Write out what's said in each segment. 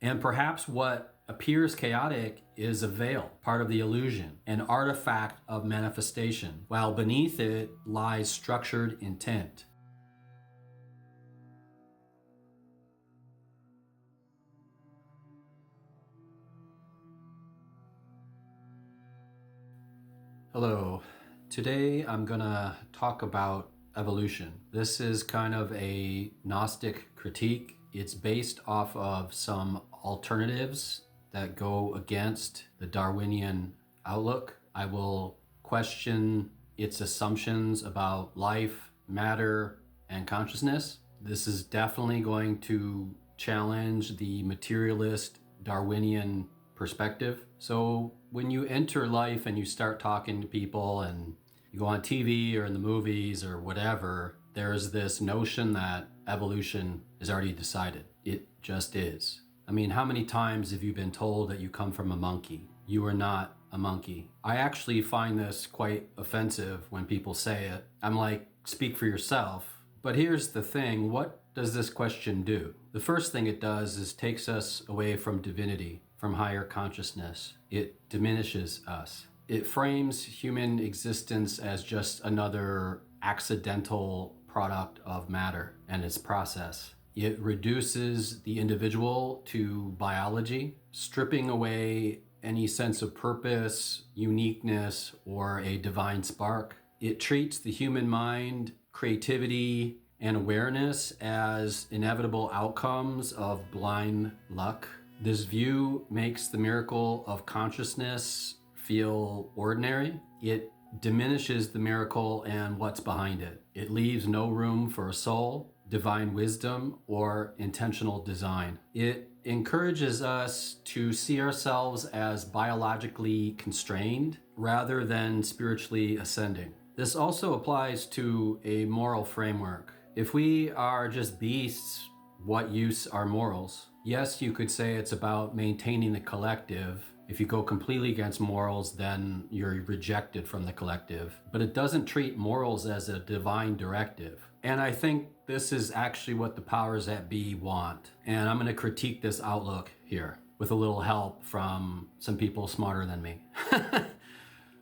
And perhaps what appears chaotic is a veil, part of the illusion, an artifact of manifestation, while beneath it lies structured intent. Hello. Today I'm gonna talk about evolution. This is kind of a Gnostic critique. It's based off of some alternatives that go against the Darwinian outlook. I will question its assumptions about life, matter, and consciousness. This is definitely going to challenge the materialist Darwinian perspective. So when you enter life and you start talking to people and you go on TV or in the movies or whatever, there's this notion that evolution is already decided. It just is. I mean, how many times have you been told that you come from a monkey? You are not a monkey. I actually find this quite offensive when people say it. I'm like, speak for yourself. But here's the thing, what does this question do? The first thing it does is takes us away from divinity, from higher consciousness. It diminishes us. It frames human existence as just another accidental product of matter and its process. It reduces the individual to biology, stripping away any sense of purpose, uniqueness, or a divine spark. It treats the human mind, creativity, and awareness as inevitable outcomes of blind luck. This view makes the miracle of consciousness feel ordinary. It diminishes the miracle and what's behind it. It leaves no room for a soul, divine wisdom, or intentional design. It encourages us to see ourselves as biologically constrained rather than spiritually ascending. This also applies to a moral framework. If we are just beasts, what use are morals? Yes, you could say it's about maintaining the collective. If you go completely against morals, then you're rejected from the collective. But it doesn't treat morals as a divine directive. And I think this is actually what the powers that be want. And I'm going to critique this outlook here with a little help from some people smarter than me.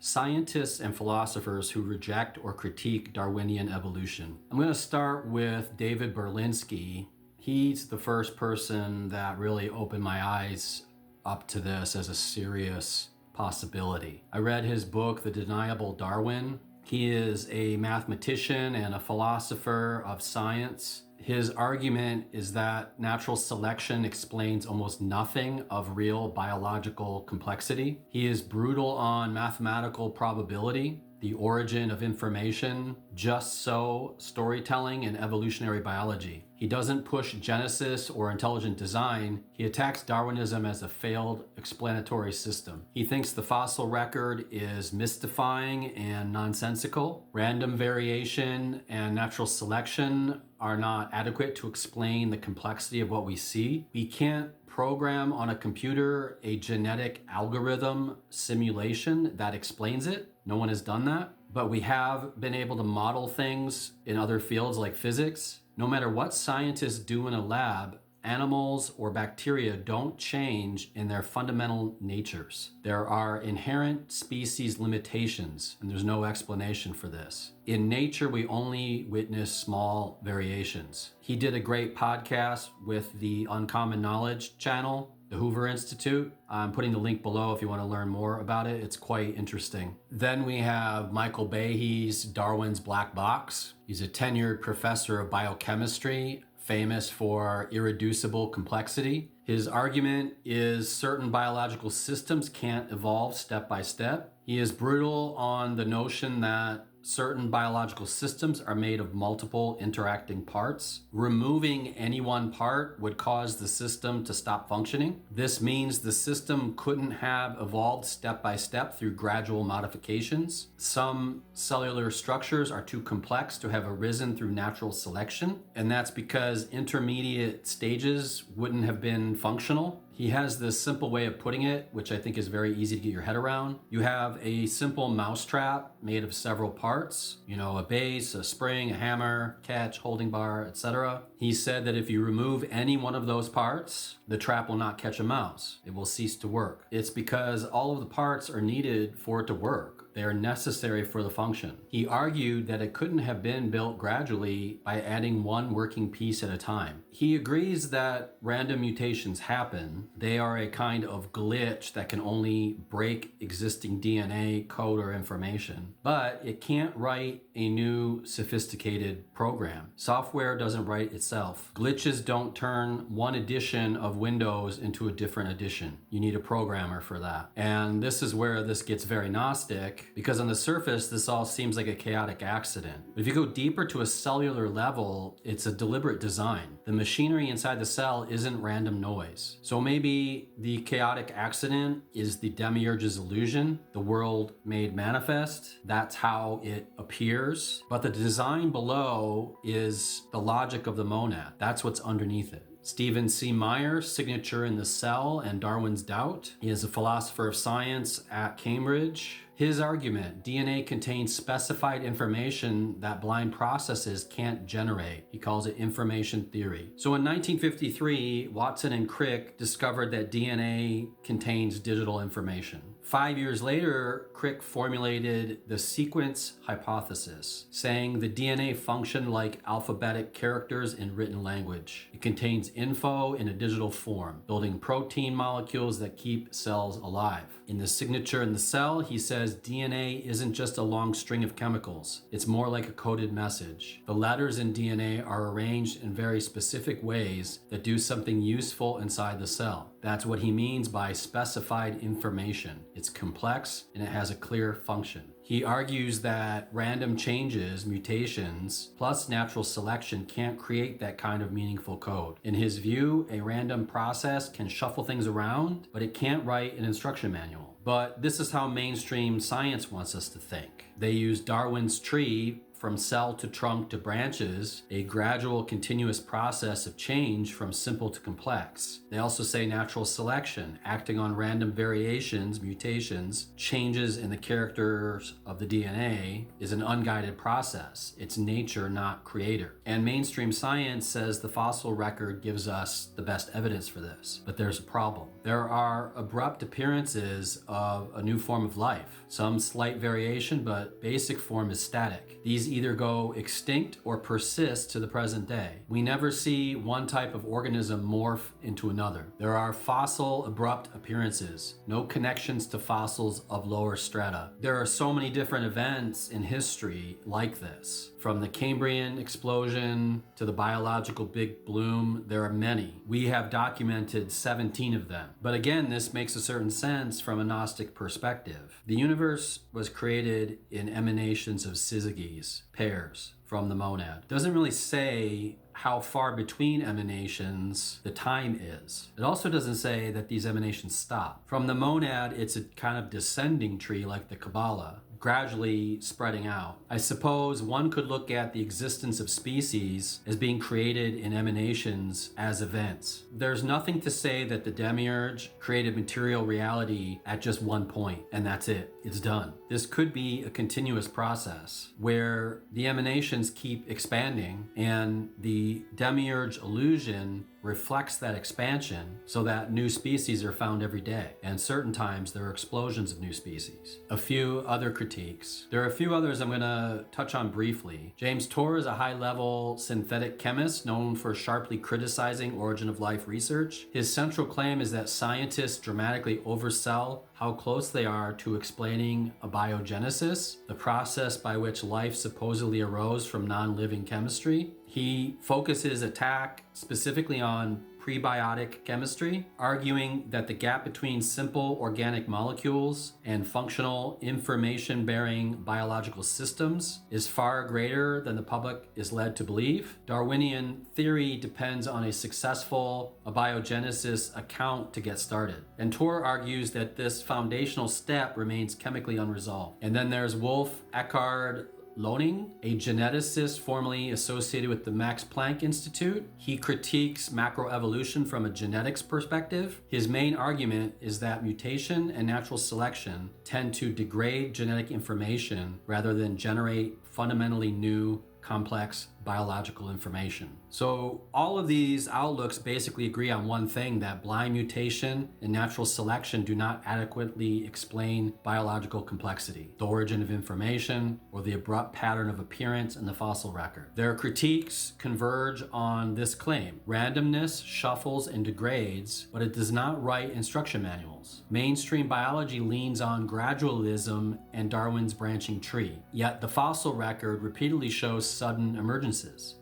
Scientists and philosophers who reject or critique Darwinian evolution. I'm going to start with David Berlinski. He's the first person that really opened my eyes up to this as a serious possibility. I read his book, The Deniable Darwin. He is a mathematician and a philosopher of science. His argument is that natural selection explains almost nothing of real biological complexity. He is brutal on mathematical probability, the origin of information, just so storytelling, and evolutionary biology. He doesn't push Genesis or intelligent design. He attacks Darwinism as a failed explanatory system. He thinks the fossil record is mystifying and nonsensical. Random variation and natural selection are not adequate to explain the complexity of what we see. We can't program on a computer a genetic algorithm simulation that explains it. No one has done that. But we have been able to model things in other fields like physics. No matter what scientists do in a lab, animals or bacteria don't change in their fundamental natures. There are inherent species limitations, and there's no explanation for this. In nature, we only witness small variations. He did a great podcast with the Uncommon Knowledge channel, the Hoover Institute. I'm putting the link below if you want to learn more about it. It's quite interesting. Then we have Michael Behe's Darwin's Black Box. He's a tenured professor of biochemistry, famous for irreducible complexity. His argument is certain biological systems can't evolve step by step. He is brutal on the notion that certain biological systems are made of multiple interacting parts. Removing any one part would cause the system to stop functioning. This means the system couldn't have evolved step by step through gradual modifications. Some cellular structures are too complex to have arisen through natural selection, and that's because intermediate stages wouldn't have been functional. He has this simple way of putting it, which I think is very easy to get your head around. You have a simple mousetrap made of several parts, a base, a spring, a hammer, catch, holding bar, etc. He said that if you remove any one of those parts, the trap will not catch a mouse. It will cease to work. It's because all of the parts are needed for it to work. They are necessary for the function. He argued that it couldn't have been built gradually by adding one working piece at a time. He agrees that random mutations happen. They are a kind of glitch that can only break existing DNA, code, or information. But it can't write a new sophisticated program. Software doesn't write itself. Glitches don't turn one edition of Windows into a different edition. You need a programmer for that. And this is where this gets very Gnostic, because on the surface, this all seems like a chaotic accident. But if you go deeper to a cellular level, it's a deliberate design. The machinery inside the cell isn't random noise. So maybe the chaotic accident is the demiurge's illusion, the world made manifest. That's how it appears. But the design below is the logic of the monad. That's what's underneath it. Stephen C. Meyer's Signature in the Cell and Darwin's Doubt. He is a philosopher of science at Cambridge. His argument, DNA contains specified information that blind processes can't generate. He calls it information theory. So in 1953, Watson and Crick discovered that DNA contains digital information. 5 years later, Crick formulated the sequence hypothesis, saying the DNA functioned like alphabetic characters in written language. It contains info in a digital form, building protein molecules that keep cells alive. In the Signature in the Cell, he says DNA isn't just a long string of chemicals. It's more like a coded message. The letters in DNA are arranged in very specific ways that do something useful inside the cell. That's what he means by specified information. It's complex and it has a clear function. He argues that random changes, mutations, plus natural selection can't create that kind of meaningful code. In his view, a random process can shuffle things around, but it can't write an instruction manual. But this is how mainstream science wants us to think. They use Darwin's tree, from cell to trunk to branches, a gradual continuous process of change from simple to complex. They also say natural selection, acting on random variations, mutations, changes in the characters of the DNA, is an unguided process. It's nature, not creator. And mainstream science says the fossil record gives us the best evidence for this. But there's a problem. There are abrupt appearances of a new form of life. Some slight variation, but basic form is static. These either go extinct or persist to the present day. We never see one type of organism morph into another. There are fossil abrupt appearances, no connections to fossils of lower strata. There are so many different events in history like this. From the Cambrian explosion to the biological big bloom, there are many. We have documented 17 of them. But again, this makes a certain sense from a Gnostic perspective. The universe was created in emanations of syzygies, pairs, from the monad. It doesn't really say how far between emanations the time is. It also doesn't say that these emanations stop. From the monad, it's a kind of descending tree like the Kabbalah, gradually spreading out. I suppose one could look at the existence of species as being created in emanations as events. There's nothing to say that the demiurge created material reality at just one point, and that's it. It's done. This could be a continuous process where the emanations keep expanding and the demiurge illusion reflects that expansion so that new species are found every day. And certain times there are explosions of new species. A few other critiques. There are a few others I'm going to touch on briefly. James Tour is a high-level synthetic chemist known for sharply criticizing origin of life research. His central claim is that scientists dramatically oversell how close they are to explaining abiogenesis, the process by which life supposedly arose from non-living chemistry. He focuses attack specifically on prebiotic chemistry, arguing that the gap between simple organic molecules and functional information-bearing biological systems is far greater than the public is led to believe. Darwinian theory depends on a successful abiogenesis account to get started. And Tor argues that this foundational step remains chemically unresolved. And then there's Wolf, Eckard, Loning, a geneticist formerly associated with the Max Planck Institute. He critiques macroevolution from a genetics perspective. His main argument is that mutation and natural selection tend to degrade genetic information rather than generate fundamentally new, complex biological information. So all of these outlooks basically agree on one thing, that blind mutation and natural selection do not adequately explain biological complexity, the origin of information, or the abrupt pattern of appearance in the fossil record. Their critiques converge on this claim. Randomness shuffles and degrades, but it does not write instruction manuals. Mainstream biology leans on gradualism and Darwin's branching tree, yet the fossil record repeatedly shows sudden emergences.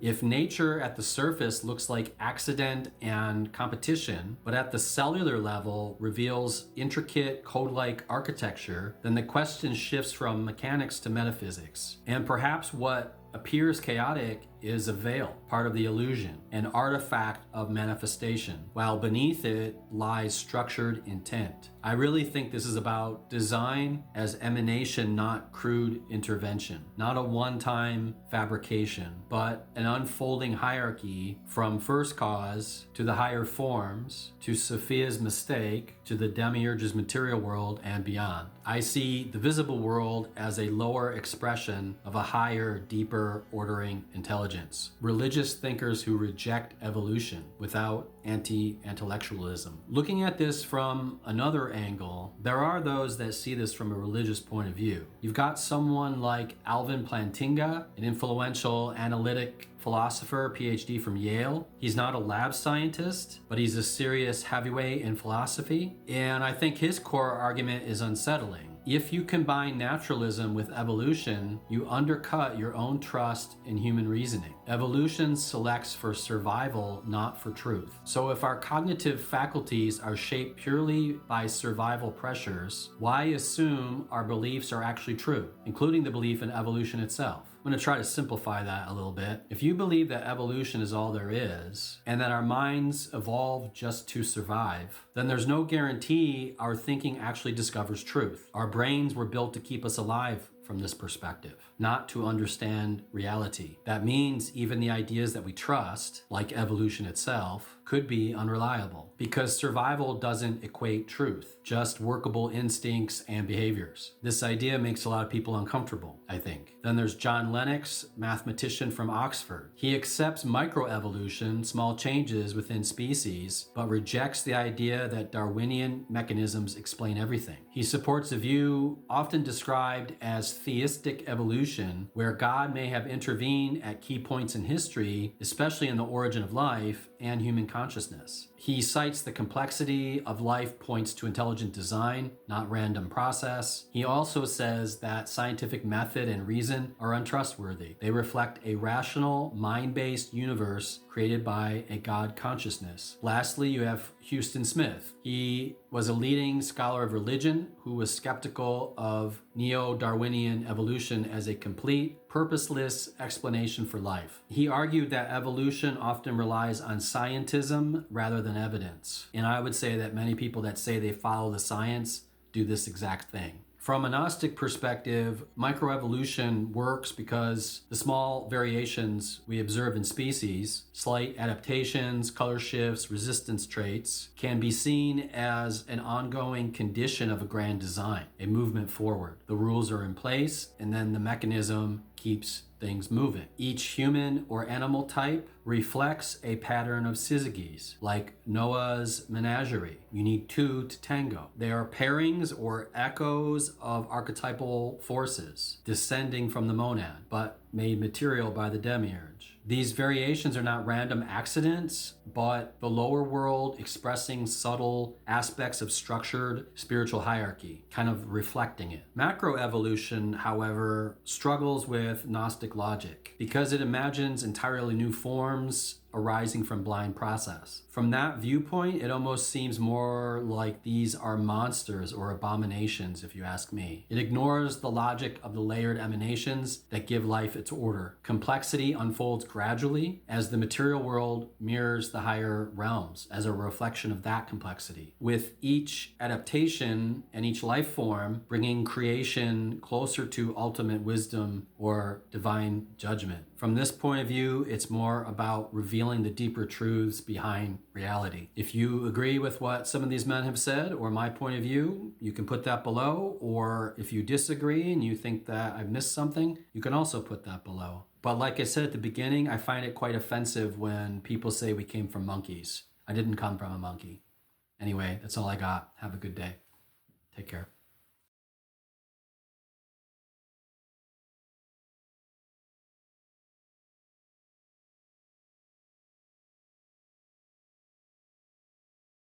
If nature at the surface looks like accident and competition, but at the cellular level reveals intricate code-like architecture, then the question shifts from mechanics to metaphysics. And perhaps what appears chaotic is a veil, part of the illusion, an artifact of manifestation, while beneath it lies structured intent. I really think this is about design as emanation, not crude intervention, not a one-time fabrication, but an unfolding hierarchy from first cause to the higher forms, to Sophia's mistake, to the demiurge's material world and beyond. I see the visible world as a lower expression of a higher, deeper ordering intelligence. Religious thinkers who reject evolution without anti-intellectualism. Looking at this from another angle, there are those that see this from a religious point of view. You've got someone like Alvin Plantinga, an influential analytic philosopher, PhD from Yale. He's not a lab scientist, but he's a serious heavyweight in philosophy. And I think his core argument is unsettling. If you combine naturalism with evolution, you undercut your own trust in human reasoning. Evolution selects for survival, not for truth. So if our cognitive faculties are shaped purely by survival pressures, why assume our beliefs are actually true, including the belief in evolution itself? I'm going to try to simplify that a little bit. If you believe that evolution is all there is, and that our minds evolved just to survive, then there's no guarantee our thinking actually discovers truth. Our brains were built to keep us alive from this perspective, not to understand reality. That means even the ideas that we trust, like evolution itself, could be unreliable, because survival doesn't equate truth, just workable instincts and behaviors. This idea makes a lot of people uncomfortable, I think. Then there's John Lennox, mathematician from Oxford. He accepts microevolution, small changes within species, but rejects the idea that Darwinian mechanisms explain everything. He supports a view often described as theistic evolution, where God may have intervened at key points in history, especially in the origin of life and human consciousness. He cites the complexity of life points to intelligent design, not random process. He also says that scientific method and reason are untrustworthy. They reflect a rational, mind-based universe created by a God consciousness. Lastly, you have Houston Smith. He was a leading scholar of religion who was skeptical of neo-Darwinian evolution as a complete, purposeless explanation for life. He argued that evolution often relies on scientism rather than evidence. And I would say that many people that say they follow the science do this exact thing. From a Gnostic perspective, microevolution works because the small variations we observe in species, slight adaptations, color shifts, resistance traits, can be seen as an ongoing condition of a grand design, a movement forward. The rules are in place, and then the mechanism keeps things moving. Each human or animal type reflects a pattern of syzygies, like Noah's menagerie. You need two to tango. They are pairings or echoes of archetypal forces descending from the monad, but made material by the demiurge. These variations are not random accidents, but the lower world expressing subtle aspects of structured spiritual hierarchy, kind of reflecting it. Macroevolution, however, struggles with Gnostic logic because it imagines entirely new forms arising from blind process. From From that viewpoint, it almost seems more like these are monsters or abominations, if you ask me. It ignores the logic of the layered emanations that give life its order. Complexity unfolds gradually as the material world mirrors the higher realms as a reflection of that complexity, with each adaptation and each life form bringing creation closer to ultimate wisdom or divine judgment. From this point of view, it's more about revealing the deeper truths behind reality. If you agree with what some of these men have said or my point of view, you can put that below. Or if you disagree and you think that I've missed something, you can also put that below. But like I said at the beginning, I find it quite offensive when people say we came from monkeys. I didn't come from a monkey. Anyway, that's all I got. Have a good day. Take care.